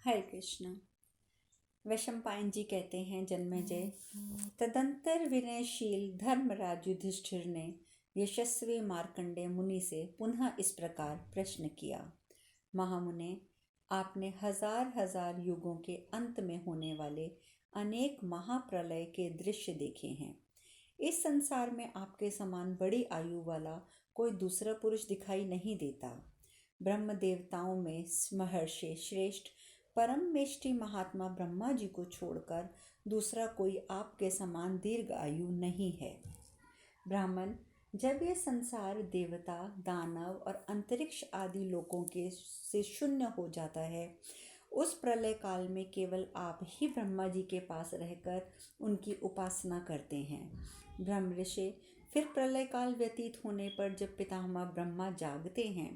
हरे कृष्ण। वैशंपायन जी कहते हैं, जन्मेजय, तदंतर विनयशील धर्मराज युधिष्ठिर ने यशस्वी मार्कंडेय मुनि से पुनः इस प्रकार प्रश्न किया। महामुने, आपने हजार हजार युगों के अंत में होने वाले अनेक महाप्रलय के दृश्य देखे हैं। इस संसार में आपके समान बड़ी आयु वाला कोई दूसरा पुरुष दिखाई नहीं देता। ब्रह्म देवताओं में महर्षि श्रेष्ठ परममेष्टि महात्मा ब्रह्मा जी को छोड़कर दूसरा कोई आपके समान दीर्घ आयु नहीं है। ब्राह्मण, जब यह संसार देवता, दानव और अंतरिक्ष आदि लोकों के से शून्य हो जाता है, उस प्रलय काल में केवल आप ही ब्रह्मा जी के पास रहकर उनकी उपासना करते हैं। ब्रह्म ऋषि, फिर प्रलय काल व्यतीत होने पर जब पितामह ब्रह्मा जागते हैं,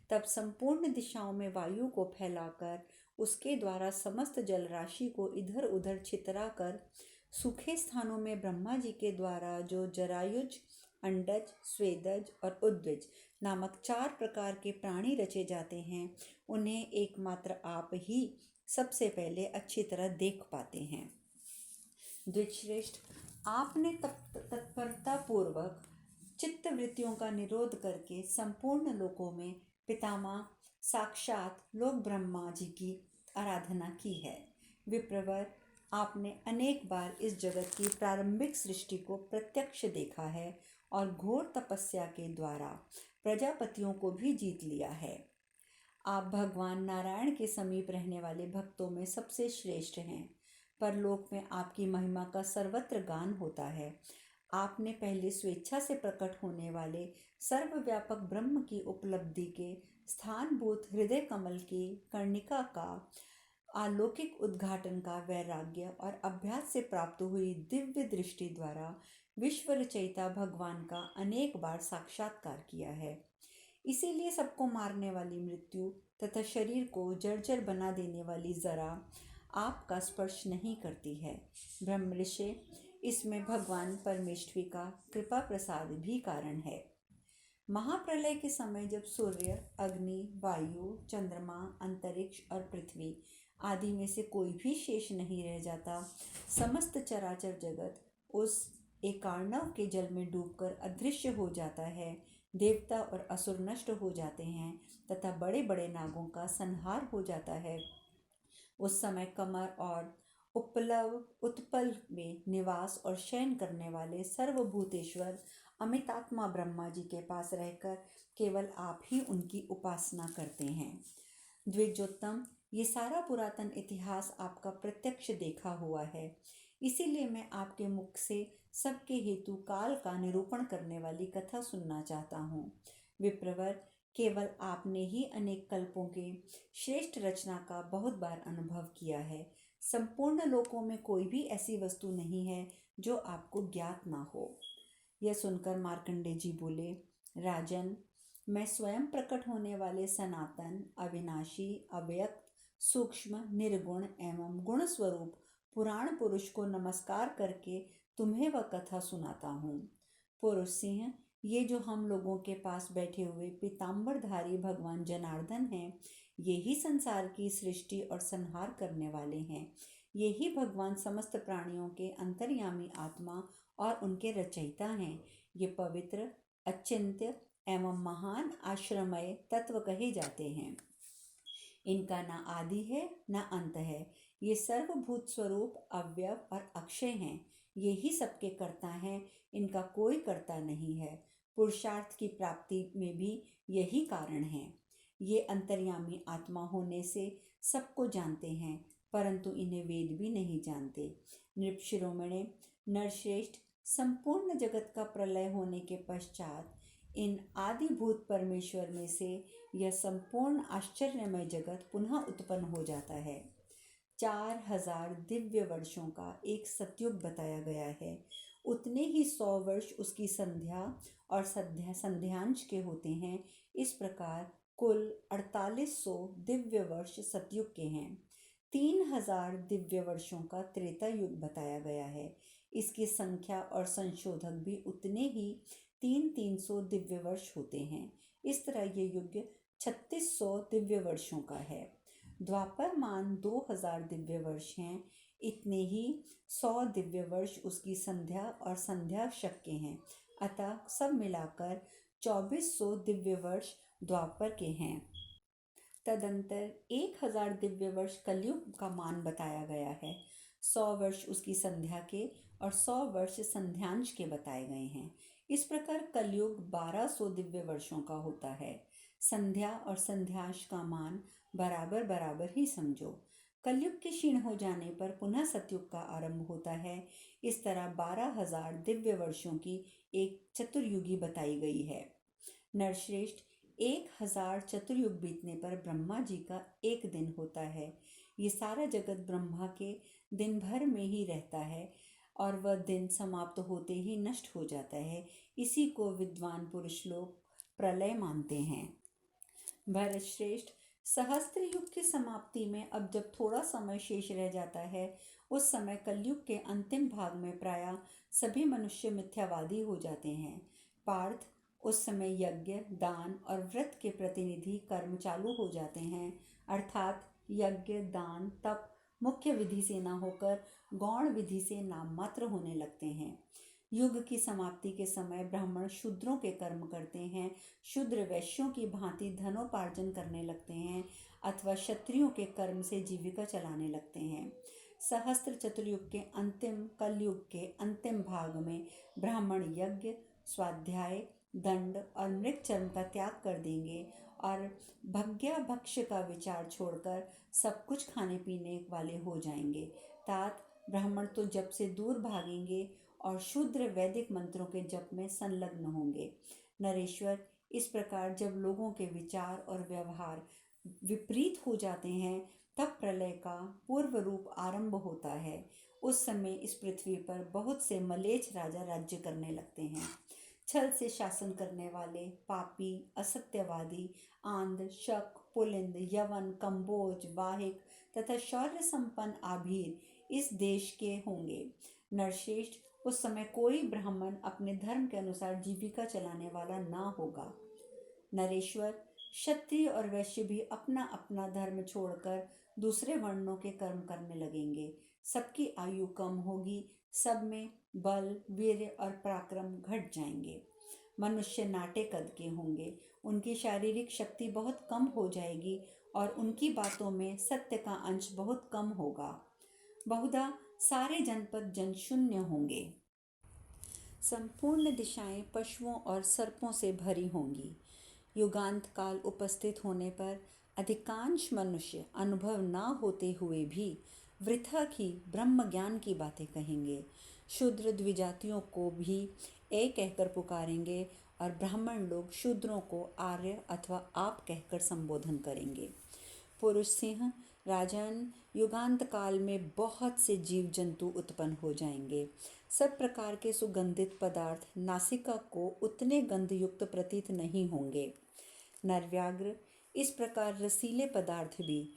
तब संपूर्ण दिशाओं में वायु को फैलाकर उसके द्वारा समस्त जल राशि को इधर उधर छितरा कर सूखे स्थानों में ब्रह्मा जी के द्वारा जो जरायुज, अंडज, स्वेदज और उद्विज नामक 4 प्रकार के प्राणी रचे जाते हैं, उन्हें एकमात्र आप ही सबसे पहले अच्छी तरह देख पाते हैं। द्विजश्रेष्ठ, आपने तत्परता पूर्वक चित्तवृत्तियों का निरोध करके संपूर्ण लोकों में पितामह साक्षात लोक ब्रह्मा जी की आराधना की है। विप्रवर, आपने अनेक बार इस जगत की प्रारंभिक सृष्टि को प्रत्यक्ष देखा है और घोर तपस्या के द्वारा प्रजापतियों को भी जीत लिया है। आप भगवान नारायण के समीप रहने वाले भक्तों में सबसे श्रेष्ठ हैं। परलोक में आपकी महिमा का सर्वत्र गान होता है। आपने पहले स्वेच्छा से प्रकट होने वाले सर्वव्यापक ब्रह्म की उपलब्धि के स्थानभूत हृदय कमल की कर्णिका का अलौकिक उद्घाटन का वैराग्य और अभ्यास से प्राप्त हुई दिव्य दृष्टि द्वारा विश्व रचयिता भगवान का अनेक बार साक्षात्कार किया है। इसीलिए सबको मारने वाली मृत्यु तथा शरीर को जर्जर बना देने वाली जरा आपका स्पर्श नहीं करती है। ब्रह्म ऋषि, इसमें भगवान परमेश्वरी का कृपा प्रसाद भी कारण है। महाप्रलय के समय जब सूर्य, अग्नि, वायु, चंद्रमा, अंतरिक्ष और पृथ्वी आदि में से कोई भी शेष नहीं रह जाता, समस्त चराचर जगत उस एकार्णव के जल में डूबकर अदृश्य हो जाता है। देवता और असुर नष्ट हो जाते हैं तथा बड़े बड़े नागों का संहार हो जाता है। उस समय कमर और उत्पल में निवास और शयन करने वाले सर्वभूतेश्वर अमितात्मा ब्रह्मा जी के पास रहकर केवल आप ही उनकी उपासना करते हैं। द्विजोत्तम, ये सारा पुरातन इतिहास आपका प्रत्यक्ष देखा हुआ है। इसीलिए मैं आपके मुख से सबके हेतु काल का निरूपण करने वाली कथा सुनना चाहता हूँ। विप्रवर, केवल आपने ही अनेक कल्पों के श्रेष्ठ रचना का बहुत बार अनुभव किया है। संपूर्ण लोकों में कोई भी ऐसी वस्तु नहीं है जो आपको ज्ञात ना हो। यह सुनकर मार्कंडेय जी बोले, राजन, मैं स्वयं प्रकट होने वाले सनातन, अविनाशी, अव्यक्त, सूक्ष्म, निर्गुण एवं गुण स्वरूप पुराण पुरुष को नमस्कार करके तुम्हें वह कथा सुनाता हूँ। पुरुष सिंह, ये जो हम लोगों के पास बैठे हुए पीताम्बरधारी भगवान जनार्दन हैं, ये ही संसार की सृष्टि और संहार करने वाले हैं। ये ही भगवान समस्त प्राणियों के अंतर्यामी आत्मा और उनके रचयिता हैं। ये पवित्र, अचिंत्य एवं महान आश्रमय तत्व कहे जाते हैं। इनका न आदि है न अंत है। ये सर्वभूत स्वरूप अव्यय और अक्षय हैं। ये ही सबके कर्ता हैं, इनका कोई कर्ता नहीं है। पुरुषार्थ की प्राप्ति में भी यही कारण है। ये अंतर्यामी आत्मा होने से सबको जानते हैं, परंतु इन्हें वेद भी नहीं जानते। नृपशिरोमणे, नरश्रेष्ठ, संपूर्ण जगत का प्रलय होने के पश्चात इन आदिभूत परमेश्वर में से यह संपूर्ण आश्चर्यमय जगत पुनः उत्पन्न हो जाता है। 4000 दिव्य वर्षों का एक सतयुग बताया गया है। उतने ही 100 वर्ष उसकी संध्या और संध्यांश के होते हैं। इस प्रकार कुल 4800 दिव्य वर्ष सतयुग के हैं। 3000 दिव्य वर्षों का त्रेता युग बताया गया है। इसकी संख्या और संशोधक भी उतने ही 300 दिव्य वर्ष होते हैं। इस तरह ये युग 3600 दिव्य वर्षों का है। द्वापर मान 2000 दिव्य वर्ष हैं, इतने ही 100 दिव्य वर्ष उसकी संध्या और संध्या शक हैं। अतः सब मिलाकर 2400 दिव्य वर्ष द्वापर के हैं। तदंतर 1000 दिव्य वर्ष कलयुग का मान बताया गया है। 100 वर्ष उसकी संध्या के और 100 वर्ष संध्यांश के बताए गए हैं। इस प्रकार कलयुग 1200 दिव्य वर्षों का होता है। संध्या और संध्यांश का मान बराबर बराबर ही समझो। कलयुग के क्षीण हो जाने पर पुनः सतयुग का आरंभ होता है। इस तरह 12,000 दिव्य वर्षों की एक चतुर्युगी बताई गई है। नरश्रेष्ठ, 1000 चतुर्युग बीतने पर ब्रह्मा जी का एक दिन होता है। ये सारा जगत ब्रह्मा के दिन भर में ही रहता है और वह दिन समाप्त होते ही नष्ट हो जाता है। इसी को विद्वान पुरुष लोग प्रलय मानते हैं। भरत श्रेष्ठ, सहस्त्र युग की समाप्ति में अब जब थोड़ा समय शेष रह जाता है, उस समय कलयुग के अंतिम भाग में प्रायः सभी मनुष्य मिथ्यावादी हो जाते हैं। पार्थ, उस समय यज्ञ, दान और व्रत के प्रतिनिधि कर्म चालू हो जाते हैं, अर्थात यज्ञ, दान, तप मुख्य विधि से न होकर गौण विधि से नाम मात्र होने लगते हैं। युग की समाप्ति के समय ब्राह्मण शूद्रों के कर्म करते हैं, शूद्र वैश्यों की भांति धनोपार्जन करने लगते हैं अथवा क्षत्रियों के कर्म से जीविका चलाने लगते हैं। सहस्त्र चतुर्युग के अंतिम कलयुग के अंतिम भाग में ब्राह्मण यज्ञ, स्वाध्याय, दंड और मृगचर्म का त्याग कर देंगे और भग्या भक्ष्य का विचार छोड़कर सब कुछ खाने पीने वाले हो जाएंगे। तात ब्राह्मण तो जप से दूर भागेंगे और शूद्र वैदिक मंत्रों के जप में संलग्न होंगे। नरेश्वर, इस प्रकार जब लोगों के विचार और व्यवहार विपरीत हो जाते हैं, तब प्रलय का पूर्व रूप आरंभ होता है। उस समय इस पृथ्वी पर बहुत से मलेच्छ राजा राज्य करने लगते हैं। छल से शासन करने वाले पापी, असत्यवादी, आंध्र, शक, पुलिंद, यवन, कंबोज, वाहिक तथा शौर्य संपन्न आभीर इस देश के होंगे। नरश्रेष्ठ, उस समय कोई ब्राह्मण अपने धर्म के अनुसार जीविका चलाने वाला ना होगा। नरेश्वर, क्षत्रिय और वैश्य भी अपना अपना धर्म छोड़कर दूसरे वर्णों के कर्म करने लगेंगे। सबकी आयु कम होगी, सब में बल, वीर्य और पराक्रम घट जाएंगे। मनुष्य नाटे कद के होंगे, उनकी शारीरिक शक्ति बहुत कम हो जाएगी और उनकी बातों में सत्य का अंश बहुत कम होगा। बहुधा सारे जनपद जनशून्य होंगे। संपूर्ण दिशाएं पशुओं और सर्पों से भरी होंगी। युगांत काल उपस्थित होने पर अधिकांश मनुष्य अनुभव न होते हुए भी वृथा की ब्रह्म ज्ञान की बातें कहेंगे। शूद्र द्विजातियों को भी ए कहकर पुकारेंगे और ब्राह्मण लोग शूद्रों को आर्य अथवा आप कहकर संबोधन करेंगे। पुरुष सिंह, राजन, युगांत काल में बहुत से जीव जंतु उत्पन्न हो जाएंगे। सब प्रकार के सुगंधित पदार्थ नासिका को उतने गंधयुक्त प्रतीत नहीं होंगे। नरव्याघ्र, इस प्रकार रसीले पदार्थ भी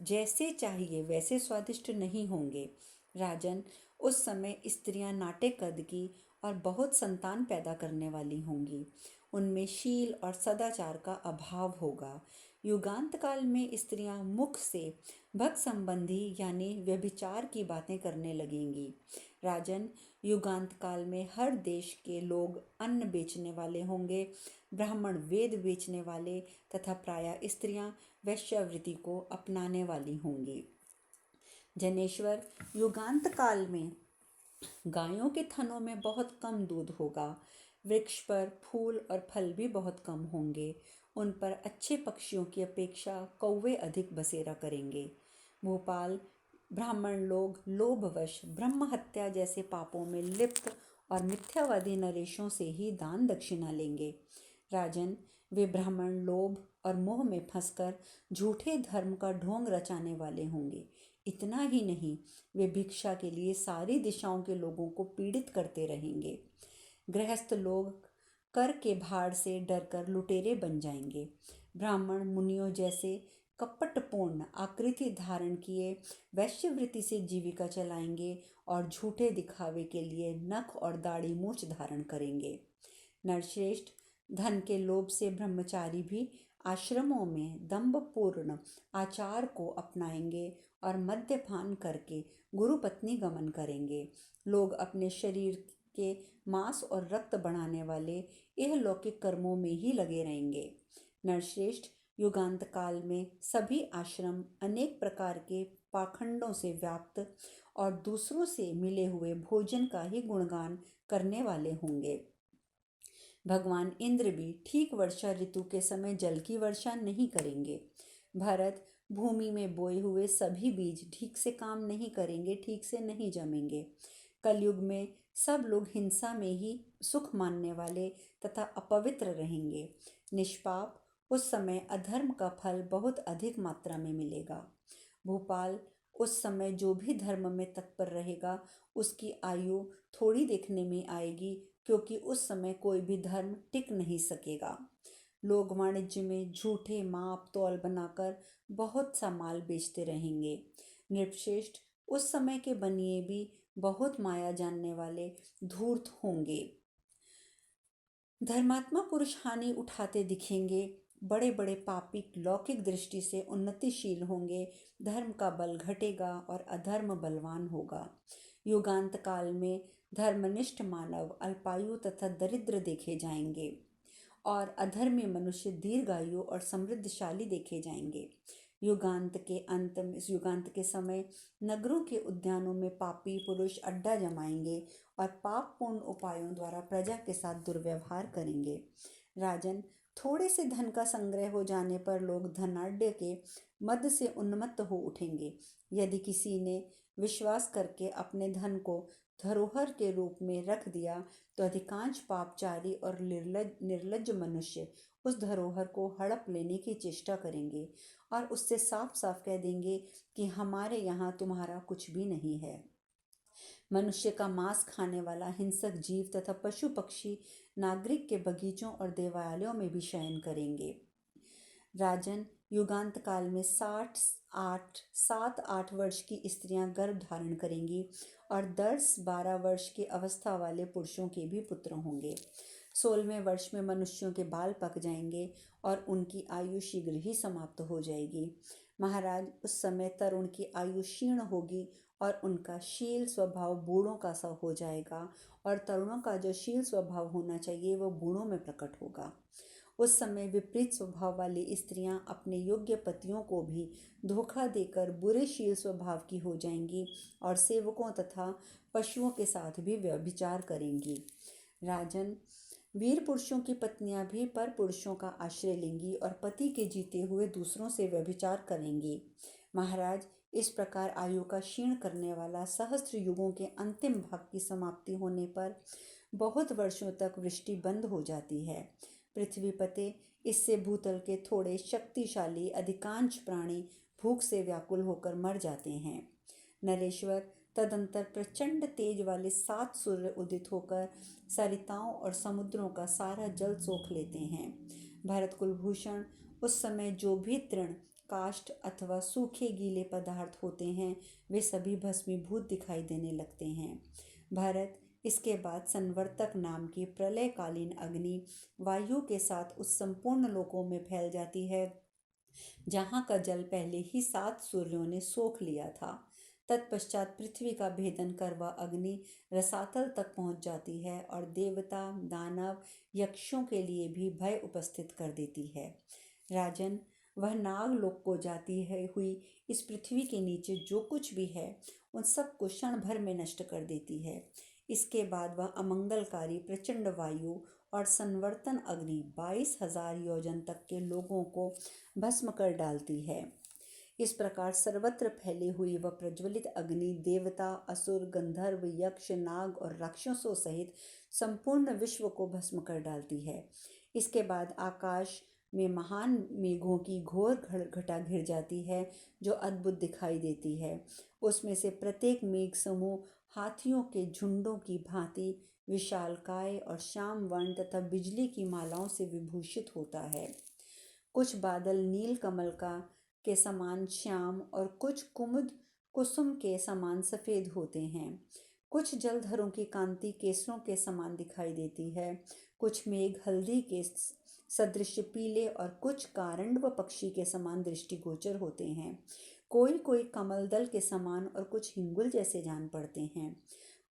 जैसे चाहिए वैसे स्वादिष्ट नहीं होंगे। राजन, उस समय स्त्रियां नाटे कद की और बहुत संतान पैदा करने वाली होंगी। उनमें शील और सदाचार का अभाव होगा। युगांत काल में स्त्रियां मुख से भक्त संबंधी यानी व्यभिचार की बातें करने लगेंगी। राजन, युगांत काल में हर देश के लोग अन्न बेचने वाले होंगे, ब्राह्मण वेद बेचने वाले तथा प्रायः स्त्रियां वैश्यावृत्ति को अपनाने वाली होंगी। जनेश्वर, युगांत काल में गायों के थनों में बहुत कम दूध होगा। वृक्ष पर फूल और फल भी बहुत कम होंगे। उन पर अच्छे पक्षियों की अपेक्षा कौवे अधिक बसेरा करेंगे। भोपाल, ब्राह्मण लोग लोभवश ब्रह्म हत्या जैसे पापों में लिप्त और मिथ्यावादी नरेशों से ही दान दक्षिणा लेंगे। राजन, वे ब्राह्मण लोभ और मोह में फंसकर झूठे धर्म का ढोंग रचाने वाले होंगे। इतना ही नहीं, वे भिक्षा के लिए सारी दिशाओं के लोगों को पीड़ित करते रहेंगे। गृहस्थ लोग कर के भार से डरकर लुटेरे बन जाएंगे। ब्राह्मण मुनियों जैसे कपटपूर्ण आकृति धारण किए वैश्यवृत्ति से जीविका चलाएंगे और झूठे दिखावे के लिए नख और दाढ़ी मूछ धारण करेंगे। नरश्रेष्ठ, धन के लोभ से ब्रह्मचारी भी आश्रमों में दंभपूर्ण आचार को अपनाएंगे और मद्यपान करके गुरु पत्नी गमन करेंगे। लोग अपने शरीर के मांस और रक्त बढ़ाने वाले इहलौकिक कर्मों में ही लगे रहेंगे। नरश्रेष्ठ, युगांत काल में सभी आश्रम अनेक प्रकार के पाखंडों से व्याप्त और दूसरों से मिले हुए भोजन का ही गुणगान करने वाले होंगे। भगवान इंद्र भी ठीक वर्षा ऋतु के समय जल की वर्षा नहीं करेंगे। भरत, भूमि में बोए हुए सभी बीज ठीक से काम नहीं करेंगे, ठीक से नहीं जमेंगे। कलयुग में सब लोग हिंसा में ही सुख मानने वाले तथा अपवित्र रहेंगे। निष्पाप, उस समय अधर्म का फल बहुत अधिक मात्रा में मिलेगा। भोपाल, उस समय जो भी धर्म में तत्पर रहेगा उसकी आयु थोड़ी देखने में आएगी, क्योंकि उस समय कोई भी धर्म टिक नहीं सकेगा। लोग वाणिज्य में झूठे माप तौल बनाकर बहुत सा माल बेचते रहेंगे। नृपश्रेष्ठ, उस समय के बनिए भी बहुत माया जानने वाले धूर्त होंगे। धर्मात्मा पुरुष हानि उठाते दिखेंगे। बड़े बड़े पापी लौकिक दृष्टि से उन्नतिशील होंगे। धर्म का बल घटेगा और अधर्म बलवान होगा। युगांत काल में धर्मनिष्ठ मानव अल्पायु तथा दरिद्र देखे जाएंगे और अधर्मी मनुष्य दीर्घायु और समृद्धशाली देखे जाएंगे। युगांत के समय नगरों के उद्यानों में पापी पुरुष अड्डा जमाएंगे और पापपूर्ण उपायों द्वारा प्रजा के साथ दुर्व्यवहार करेंगे। राजन, थोड़े से धन का संग्रह हो जाने पर लोग धनाढ्य के मद से उन्मत्त हो उठेंगे। यदि किसी ने विश्वास करके अपने धन को धरोहर के रूप में रख दिया तो अधिकांश पापचारी और निर्लज्ज मनुष्य उस धरोहर को हड़प लेने की चेष्टा करेंगे और उससे साफ साफ कह देंगे कि हमारे यहाँ तुम्हारा कुछ भी नहीं है। मनुष्य का मांस खाने वाला हिंसक जीव तथा पशु पक्षी नागरिक के बगीचों और देवालयों में भी शयन करेंगे। राजन, युगांत काल में 7-8 वर्ष की स्त्रियां गर्भ धारण करेंगी और 10-12 वर्ष की अवस्था वाले पुरुषों के भी पुत्र होंगे। 16वें वर्ष में मनुष्यों के बाल पक जाएंगे और उनकी आयु शीघ्र ही समाप्त हो जाएगी। महाराज, उस समय तरुण की आयु क्षीण होगी और उनका शील स्वभाव बूढ़ों का सा हो जाएगा और तरुणों का जो शील स्वभाव होना चाहिए वो बूढ़ों में प्रकट होगा। उस समय विपरीत स्वभाव वाली स्त्रियां अपने योग्य पतियों को भी धोखा देकर बुरे शील स्वभाव की हो जाएंगी और सेवकों तथा पशुओं के साथ भी व्यभिचार करेंगी। राजन, वीर पुरुषों की पत्नियां भी पर पुरुषों का आश्रय लेंगी और पति के जीते हुए दूसरों से व्यभिचार करेंगी। महाराज, इस प्रकार आयु का क्षीण करने वाला सहस्त्र युगों के अंतिम भाग की समाप्ति होने पर बहुत वर्षों तक वृष्टि बंद हो जाती है। पृथ्वीपते, इससे भूतल के थोड़े शक्तिशाली अधिकांश प्राणी भूख से व्याकुल होकर मर जाते हैं। नरेश्वर, तदंतर प्रचंड तेज वाले 7 सूर्य उदित होकर सरिताओं और समुद्रों का सारा जल सोख लेते हैं। भरत कुलभूषण, उस समय जो भी तृण काष्ठ अथवा सूखे गीले पदार्थ होते हैं वे सभी भस्मीभूत दिखाई देने लगते हैं। भरत, इसके बाद संवर्तक नाम की प्रलयकालीन अग्नि वायु के साथ उस संपूर्ण लोकों में फैल जाती है जहाँ का जल पहले ही 7 सूर्यों ने सोख लिया था। तत्पश्चात पृथ्वी का भेदन कर वह अग्नि रसातल तक पहुँच जाती है और देवता, दानव, यक्षों के लिए भी भय उपस्थित कर देती है। राजन, वह नागलोक को जाती है हुई इस पृथ्वी के नीचे जो कुछ भी है उन सब को क्षण भर में नष्ट कर देती है। इसके बाद वह अमंगलकारी प्रचंड वायु और संवर्तन अग्नि 22,000 योजन तक के लोगों को भस्म कर डालती है। इस प्रकार सर्वत्र फैली हुई वह प्रज्वलित अग्नि देवता, असुर, गंधर्व, यक्ष, नाग और राक्षसों सहित संपूर्ण विश्व को भस्म कर डालती है। इसके बाद आकाश में महान मेघों की घोर घटा घिर जाती है जो अद्भुत दिखाई देती है। उसमें से प्रत्येक मेघ समूह हाथियों के झुंडों की भांति विशालकाय और श्याम वर्ण तथा बिजली की मालाओं से विभूषित होता है। कुछ बादल नील कमल का के समान श्याम और कुछ कुमुद कुसुम के समान सफ़ेद होते हैं। कुछ जलधरों की कांति केसरों के समान दिखाई देती है। कुछ मेघ हल्दी के सदृश पीले और कुछ कारंड व पक्षी के समान दृष्टिगोचर होते हैं। कोई कोई कमल दल के समान और कुछ हिंगुल जैसे जान पड़ते हैं।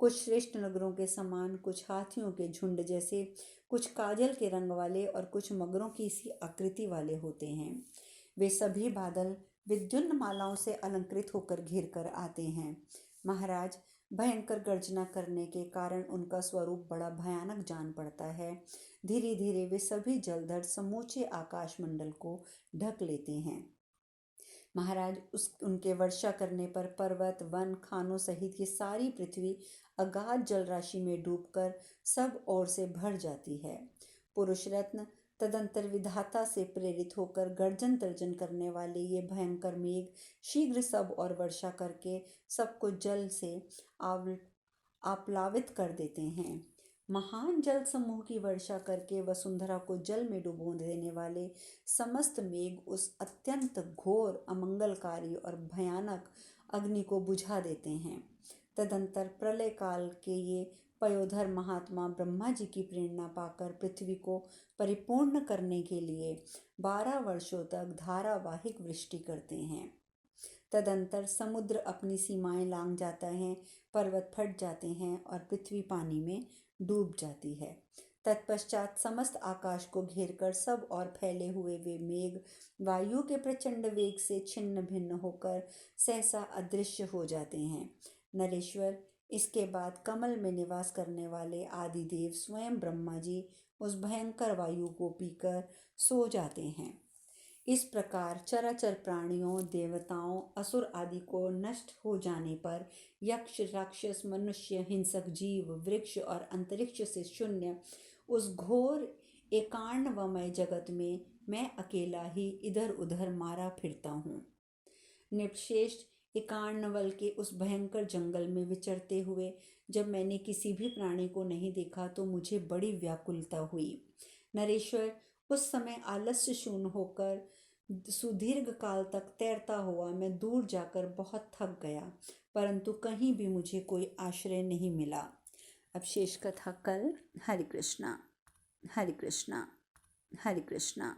कुछ श्रेष्ठ नगरों के समान, कुछ हाथियों के झुंड जैसे, कुछ काजल के रंग वाले और कुछ मगरों की सी आकृति वाले होते हैं। वे सभी बादल विद्युन्न मालाओं से अलंकृत होकर घेर कर आते हैं। महाराज, भयंकर गर्जना करने के कारण उनका स्वरूप बड़ा भयानक जान पड़ता है। धीरे धीरे वे सभी जलधर समूचे आकाश मंडल को ढक लेते हैं। महाराज, उनके वर्षा करने पर पर्वत, वन, खानों सहित ये सारी पृथ्वी अगाध जल राशि में डूबकर सब ओर से भर जाती है। पुरुष रत्न, तदंतर विधाता से प्रेरित होकर गर्जन तर्जन करने वाले ये भयंकर मेघ शीघ्र सब और वर्षा करके सबको जल से आप्लावित कर देते हैं। महान जल समूह की वर्षा करके वसुंधरा को जल में डुबो देने वाले समस्त मेघ उस अत्यंत घोर, अमंगलकारी और भयानक अग्नि को बुझा देते हैं। तदंतर प्रलय काल के ये पयोधर महात्मा ब्रह्मा जी की प्रेरणा पाकर पृथ्वी को परिपूर्ण करने के लिए 12 वर्षों तक धारावाहिक वृष्टि करते हैं। तदंतर समुद्र अपनी सीमाएं लांघ जाता है, पर्वत फट जाते हैं और पृथ्वी पानी में डूब जाती है। तत्पश्चात समस्त आकाश को घेरकर सब और फैले हुए वे मेघ वायु के प्रचंड वेग से छिन्न भिन्न होकर सहसा अदृश्य हो जाते हैं। नरेश्वर, इसके बाद कमल में निवास करने वाले आदिदेव स्वयं ब्रह्मा जी उस भयंकर वायु को पीकर सो जाते हैं। इस प्रकार चराचर प्राणियों, देवताओं, असुर आदि को नष्ट हो जाने पर यक्ष, राक्षस, मनुष्य, हिंसक जीव, वृक्ष और अंतरिक्ष से शून्य उस घोर एकांडवमय जगत में मैं अकेला ही इधर उधर मारा फिरता हूँ। निपशेष एकांडवल के उस भयंकर जंगल में विचरते हुए जब मैंने किसी भी प्राणी को नहीं देखा तो मुझे बड़ी व्याकुलता हुई। नरेश्वर, उस समय आलस्य शून्य होकर सुदीर्घ काल तक तैरता हुआ मैं दूर जाकर बहुत थक गया, परंतु कहीं भी मुझे कोई आश्रय नहीं मिला। अब शेष कथा कल। हरे कृष्णा, हरे कृष्णा, हरे कृष्णा।